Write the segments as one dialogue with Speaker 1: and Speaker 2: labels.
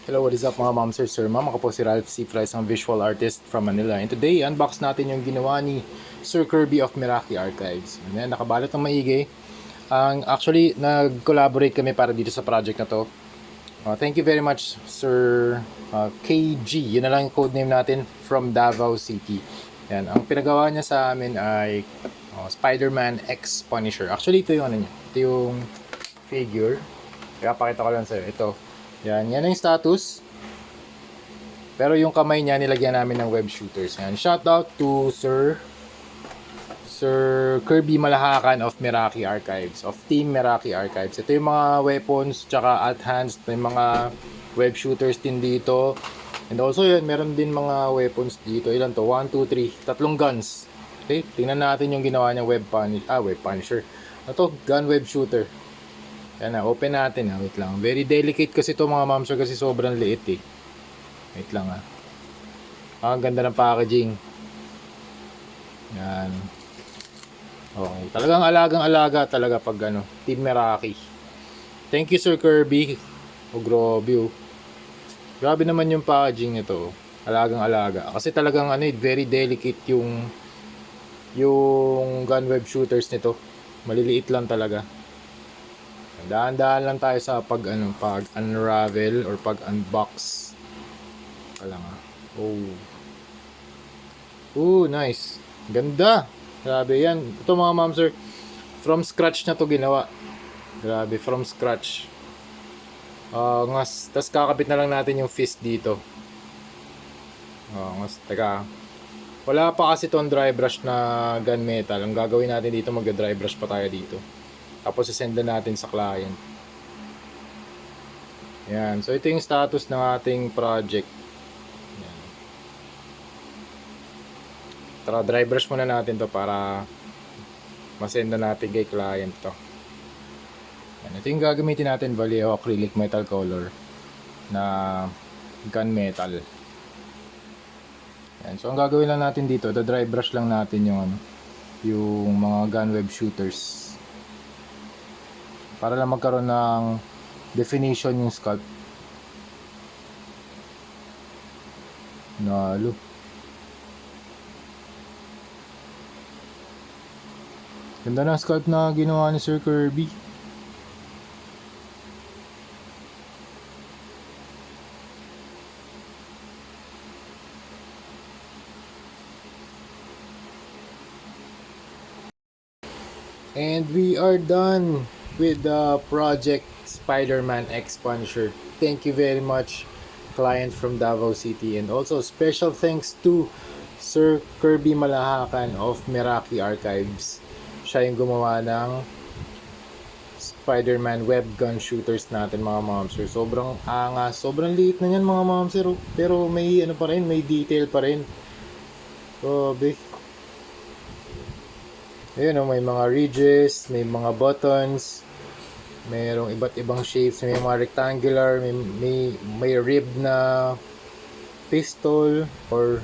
Speaker 1: Hello, what is up mga ma'am, sir, ma'am? Ako po si Ralph C. Fry, isang visual artist from Manila. And today, unbox natin yung ginawa ni Sir Kirby of Meraki Archives. Ayan, nakabalot ng maigi. Actually, nag-collaborate kami para dito sa project na to. Thank you very much, Sir KG. Yun na lang yung codename natin from Davao City. Ayan, ang pinagawa niya sa amin ay Spider-Man X Punisher. Actually, ito yung ano niya. Ito yung figure. Kaya pakita ko lang sa'yo. Ito. Yan yung status. Pero yung kamay niya nilagyan namin ng web shooters. Yan. Shout out to Sir Kirby Malahakan of Meraki Archives, of Team Meraki Archives. Ito yung mga weapons tsaka at hands, may mga web shooters din dito. And also yun, meron din mga weapons dito. Ilan to? 1, 2, 3. Tatlong guns. Okay, tingnan natin yung ginawa niya web punisher. Ito, gun web shooter. Yan na, open natin ha. Wait lang. Very delicate kasi ito mga ma'am sir kasi sobrang liit eh. Wait lang ha. Ang ganda ng packaging. Yan. Okay. Talagang alagang-alaga talaga pag ano, Team Meraki. Thank you Sir Kirby. Oh, grabe oh. Grabe naman yung packaging nito. Alagang-alaga. Kasi talagang ano, very delicate yung gun web shooters nito. Maliliit lang talaga. Dahan-dahan lang tayo sa pag unravel or pag unbox. Wala nga. Oh, nice. Ganda. Grabe yan. Ito mga ma'am sir, from scratch na to ginawa. Grabe, from scratch. Tas kakabit na lang natin yung fist dito. Teka. Wala pa kasi tong dry brush na gunmetal. Ang gagawin natin dito, mag-dry brush pa tayo dito. Tapos isend na natin sa client. Yan. So ito yung status ng ating project. Yan. Tara, dry brush muna natin to para masend na natin kay client to. Yan. Ito yung gagamitin natin, Vallejo acrylic metal color na gunmetal. Yan. So ang gagawin lang natin dito, dry brush lang natin yung mga gun web shooters. Para lang magkaroon ng definition yung sculpt. Nalo. Ganda ng sculpt na ginawa ni Sir Kirby. And we are done with the project Spider-Man X Punisher. Thank you very much, client from Davao City, and also special thanks to Sir Kirby Malahakan of Meraki Archives. Siya yung gumawa ng Spider-Man web gun shooters natin mga ma'am sir. Sobrang angas, sobrang liit na yan mga ma'am sir, pero may pa rin, may detail pa rin. Grabe. Ayun may mga ridges, may mga buttons, mayroong iba't ibang shapes, may mga rectangular, may rib na pistol or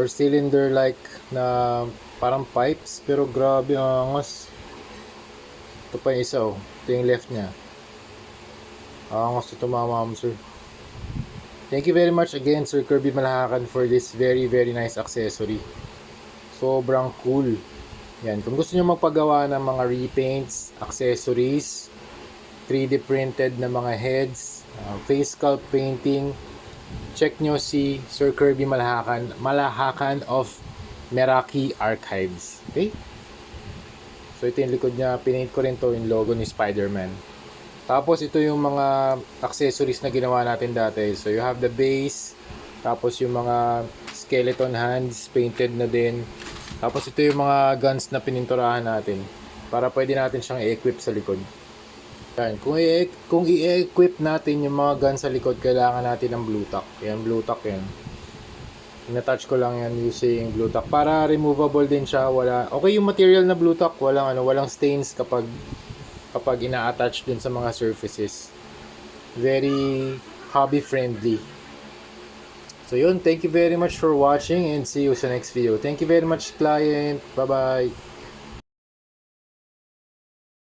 Speaker 1: cylinder like na parang pipes, pero grabe ang angas. Ito pa yung isa ito yung left niya. Angas ito mga ma'am sir. Thank you very much again Sir Kirby Malahakan for this very very nice accessory. Sobrang cool. Yan, kung gusto niyo magpagawa ng mga repaints, accessories, 3D printed na mga heads, face sculpt painting, check nyo si Sir Kirby Malahakan of Meraki Archives. Okay? So ito yung likod niya, pinaint ko rin to yung logo ni Spider-Man. Tapos ito yung mga accessories na ginawa natin dati. So you have the base, tapos yung mga skeleton hands, painted na din. Tapos ito yung mga guns na pininturahan natin para pwede natin siyang i-equip sa likod. Yan. Kung i-equip natin yung mga guns sa likod, kailangan natin ng blue tack. Yan, blue tack yan. Na-touch ko lang yan using blue tack para removable din siya. Okay yung material na blue tack, walang stains kapag ina-attach din sa mga surfaces. Very hobby friendly. So yun, thank you very much for watching and see you sa next video. Thank you very much client. Bye bye.